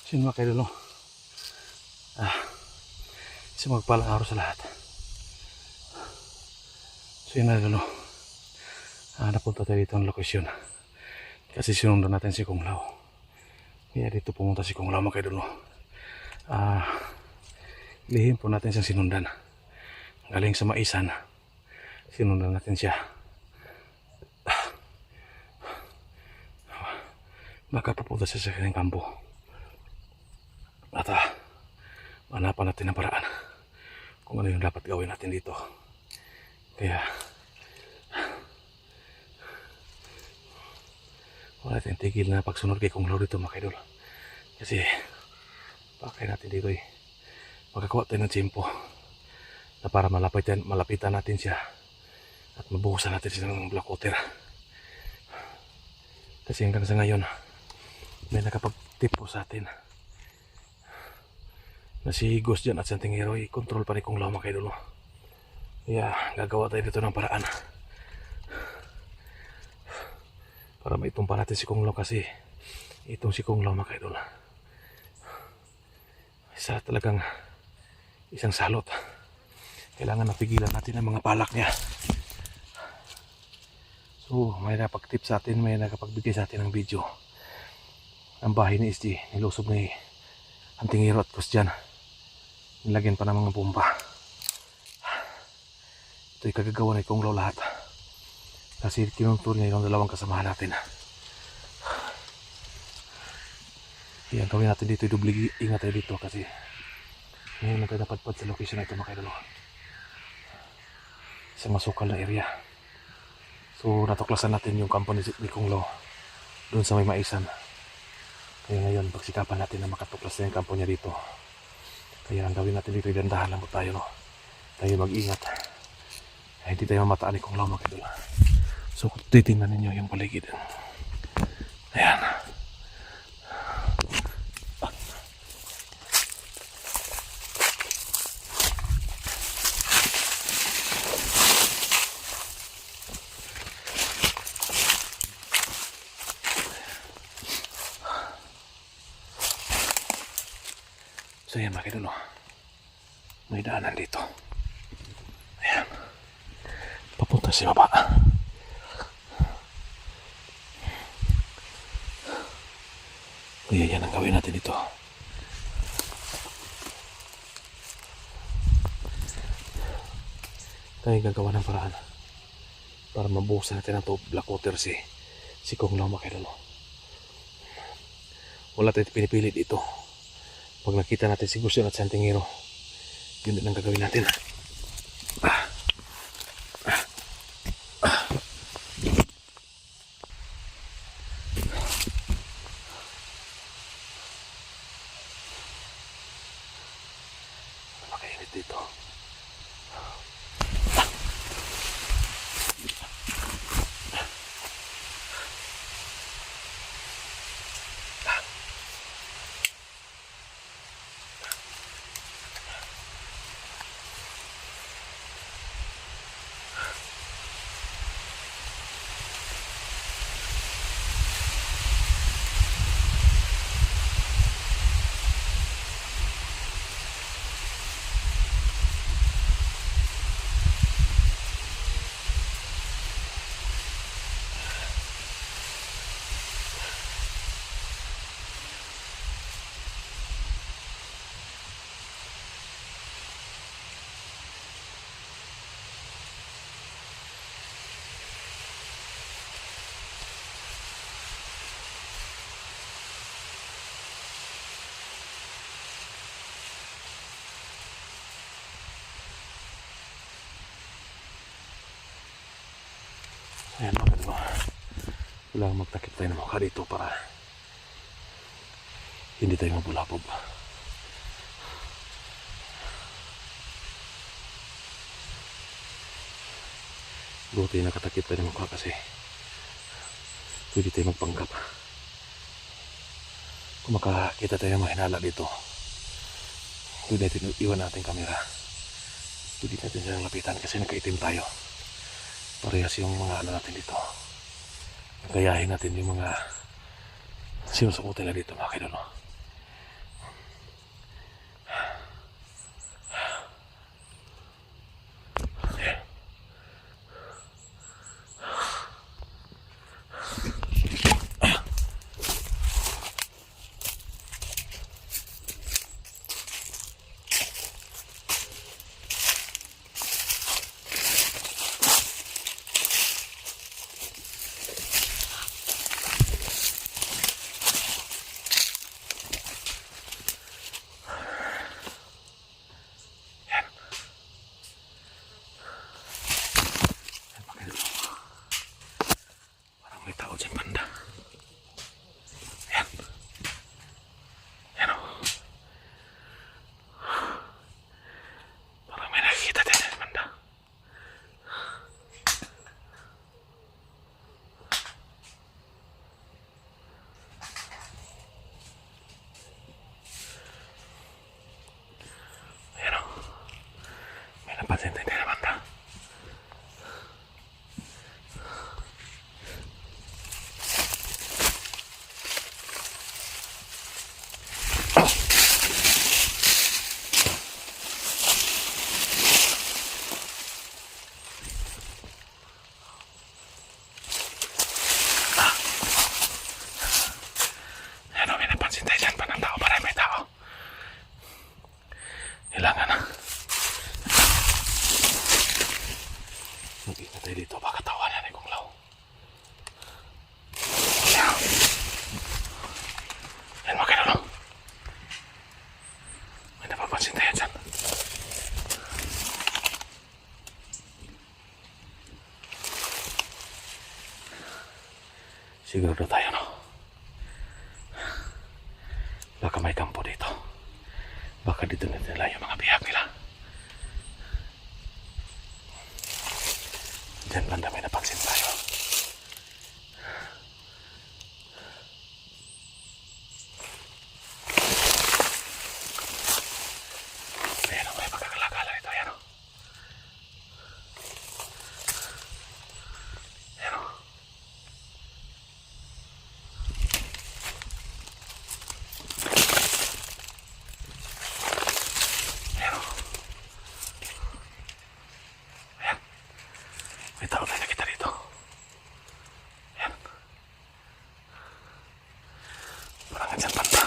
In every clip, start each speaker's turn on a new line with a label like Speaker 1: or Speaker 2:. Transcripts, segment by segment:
Speaker 1: So yun mga kaidol, no? Isang magpalang araw sa lahat. So yun mga kaidol, no? Napunta tayo dito ang lokasyon kasi sinundan natin si Kung Lao. Kaya dito pumunta si Kung Lao mga kaidol, no? Lihim po natin siyang sinundan. Galing sa Maisan, sinundan natin siya. Baka papunta siya sa kanyang kampo. At hanapan natin ang paraan kung ano yung dapat gawin natin dito. Kaya wala tayong tigil na pagsunod kay Kung Lao dito mga kaidol. Kasi pakay natin dito magkakawa tayo ng tiyempo na para malapitan natin siya at mabuhusan natin siya ng black water. Kasi hanggang sa ngayon may nakapag-tip po sa atin na si Ghost dyan at Santing Hero i-control pa ni Kung Lao mga kaidol. Kaya gagawa tayo dito ng paraan para maitumpa natin si Kung Lao, kasi itong si Kung Lao mga kaidol isa talagang isang salot. Kailangan napigilan natin ang mga palak niya. So may nakapag-tip sa atin, may nakapagbigay sa atin ng video. Ang bahay ni SG nilusob ni Santing Hero at Ghost dyan. Nilagyan pa ng mga bomba. Ito'y kagagawa ni Kung Lao lahat. Kasi kinuntur niya yung dalawang kasamahan natin. Kaya gawin natin dito, dubli ingat tayo dito kasi ngayon na tayo napadpad sa location na ito mga kaidol. Sa masukal na area. So natuklasan natin yung kampo ni Kung Lao doon sa may Maisan. Kaya ngayon pagsikapan natin na makatuklas na yung kampo niya dito. Kaya ang gawin natin dito, dandahan lang po tayo, no? Tayo mag-ingat. Ay, hindi tayo mamataan ni Kung Lao mga kaidol. So kung titingnan ninyo yung paligid, ayan. So yan mga kaidol, may daanan dito. Ayan, papunta sa baba. Kaya yan ang gawin natin dito. Tayo gagawa ng paraan para mabuhusan natin ang black water si Kung Lao mga kaidol. Wala tayong pinipili dito. Pag nakita natin si Ghost at Santing Hero, yun din ang gagawin natin. Napakainit dito. Ayan mga kaidol, kailangan magtakip tayo ng mukha dito para hindi tayo mabulabog. Buti nakatakip tayo ng mukha kasi pwede tayo magpanggap. Kung makakita tayo ng mahinala dito, pwede natin iwan natin kamera. Pwede natin silang lapitan kasi nakaitim tayo. Parehas yung mga ano natin dito. Gayahin natin yung mga sinusukotin na dito mga kaidol. napansin tayo ni Amanda. Ano, may napansin tayo dyan pa ng tao. Parang may tao. Kailangan na. Mag-ingat tayo dito. Baka tawanan ni Kung Lao. Yan. Yan, magkano. May napapansin tayo dyan. Sigurado tayo, no? Baka may kampo dito. Baka dito na nila yung mga bihag nila. Diyan banda may napansin tayo. Ayan o, may pagkakalakala ito. Ayan o. Ayan o. May tao tayo nakita dito. Ayan. Parang andyan banda.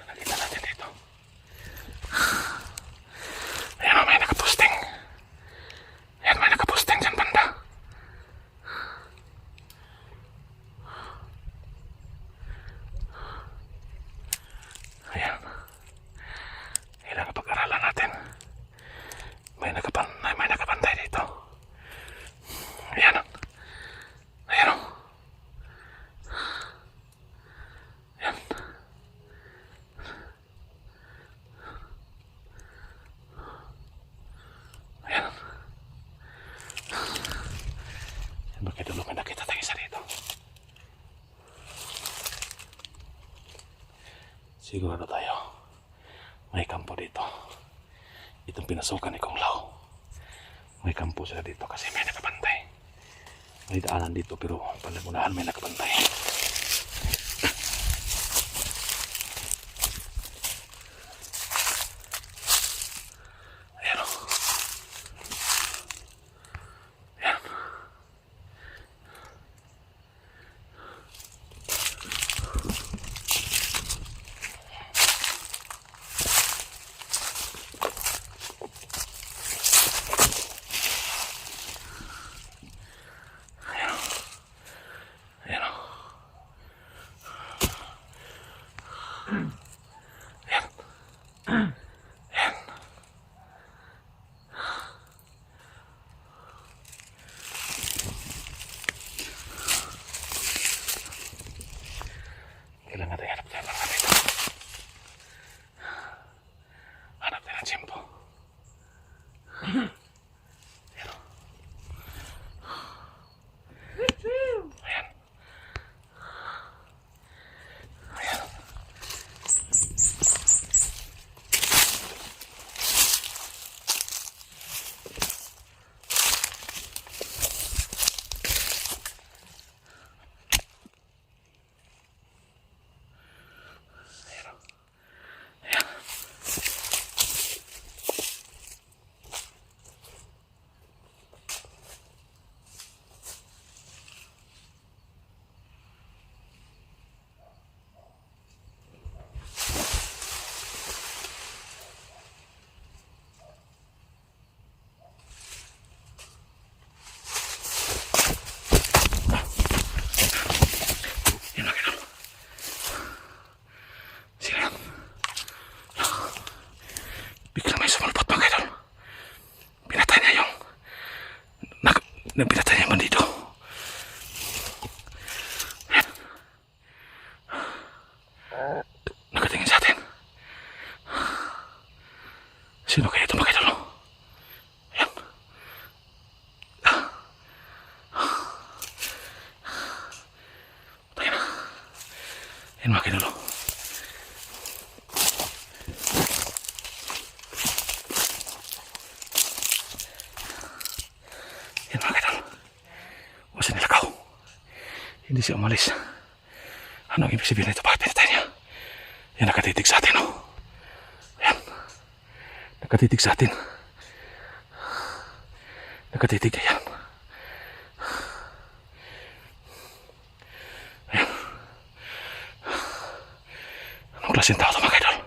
Speaker 1: Nakita natin dito. Ayan o, may nakaposting. Ayan, may nakaposting dyan banda. Ayan. Kailangan pag-aralan natin. May nakabantay dito. Ayan. Ayan o. Ayan. Ayan. Bakit dulo may nakita tayo isa dito? Siguro tayo. May kampo dito. Itong pinasukan ni Kung Lao. May kampo sila dito kasi may nakabantay. May daanan dito pero palamunahan may nakabantay. Ayan o. Ayan. Ayan o. Ayan. Ayan. Kailangan tayo hanap tayo mga dito. Hanap tayo ng tsimpo. Ayan o. Ayan. Ayan. Yan mga kaidol. Yan mga kaidol. Huwag siya nilakaw. Hindi siya umalis. Ano ang ibig sabihin nito? Bakit pinatay niya? Yan, nakatitig sa atin, oh. Yan. Nakatitig sa atin. Nakatitig, yan. Ayan. Anong klaseng tao ito mga kaidol?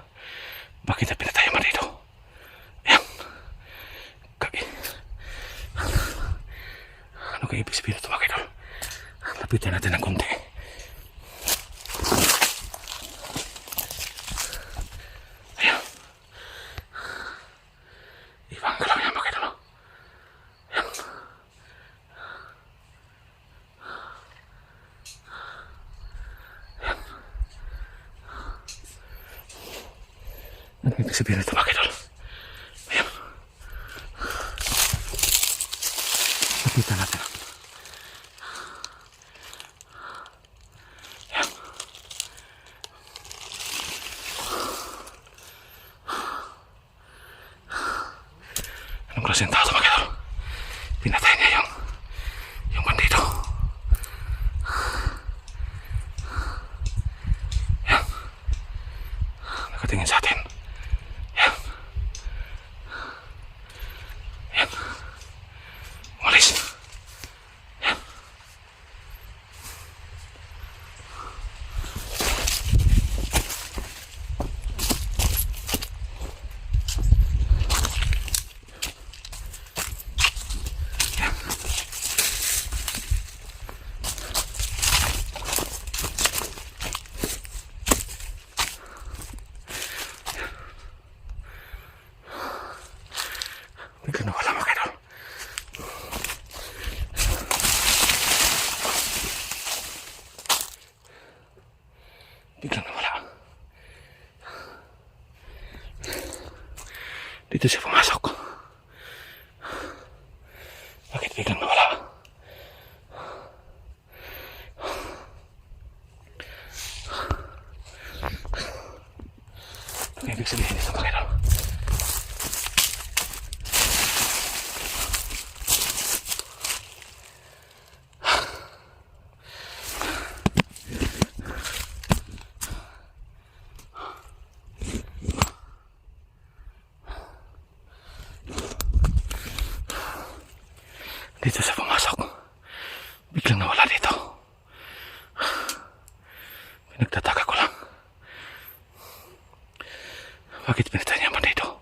Speaker 1: Bakit na pinatay yung marido? Ayan. Ano kaya ibig sabihin ito mga kaidol? Lapitan natin ng konti. Ayan. Ibang ka lang yan mga kaidol. Ayan. Ano ibig sabihin ito mga kaidol? Ayan. Lapitan natin. Ayan. Anong klaseng tao ito mga kaidol? Pinatay niya yung bandido. Ayan. Nakatingin sa atin. Ayan. Ayan. Umalis. Ayan. Biglang nawala mga kaidol. Biglang nawala. Dito siya pumasok. Bakit biglang nawala? Ano ibig sabihin nito mga kaidol? Dito siya pumasok. Biglang nawala dito. Pinagtataka ko lang. Bakit pinatay niya mo dito?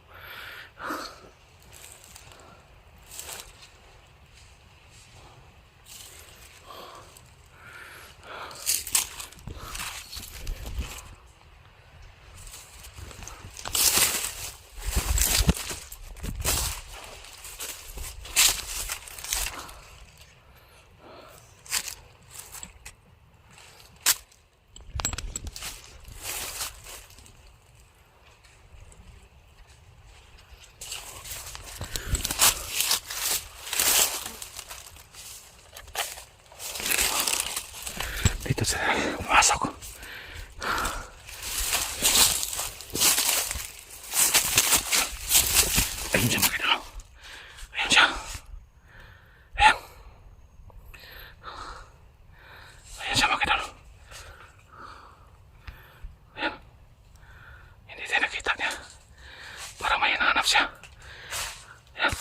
Speaker 1: Dito siya pumasok. Ayun siya mga kaidol. Ayun siya. Ayan. Ayan siya mga kaidol. Ayan. Hindi tayo nakita niya. Parang may hinahanap siya. Ayan.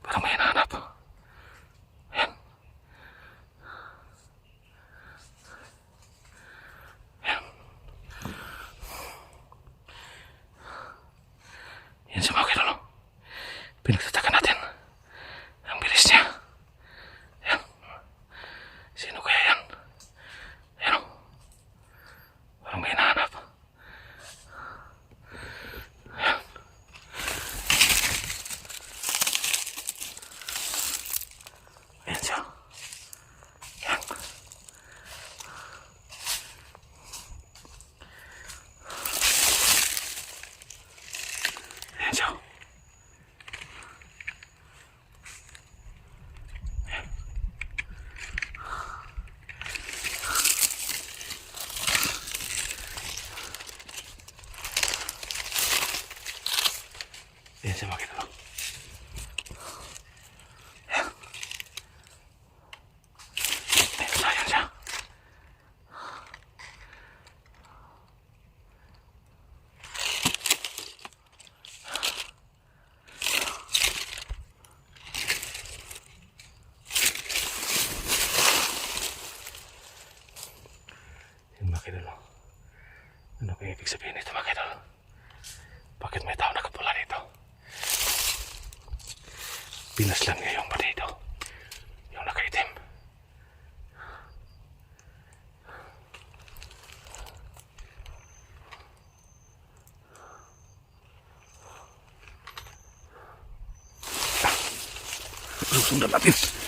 Speaker 1: Parang may hinahanap. Ayan. Ayan. Yan siya mga kaidol. Pinagtataka natin. Ang bilis niya. Ayan. Sino kaya yan? Ayan. Parang may hinahanap. Ayan. Ayan siya. Ayan. Ayan siya. siya mga idol. Ayan siya. Yan mga idol. Ano kaya ibig sabihin nito mga idol? Bakit may tao nakapula dito? Pinaslan niya yung bandido. Yung nakaitim. Sundan natin.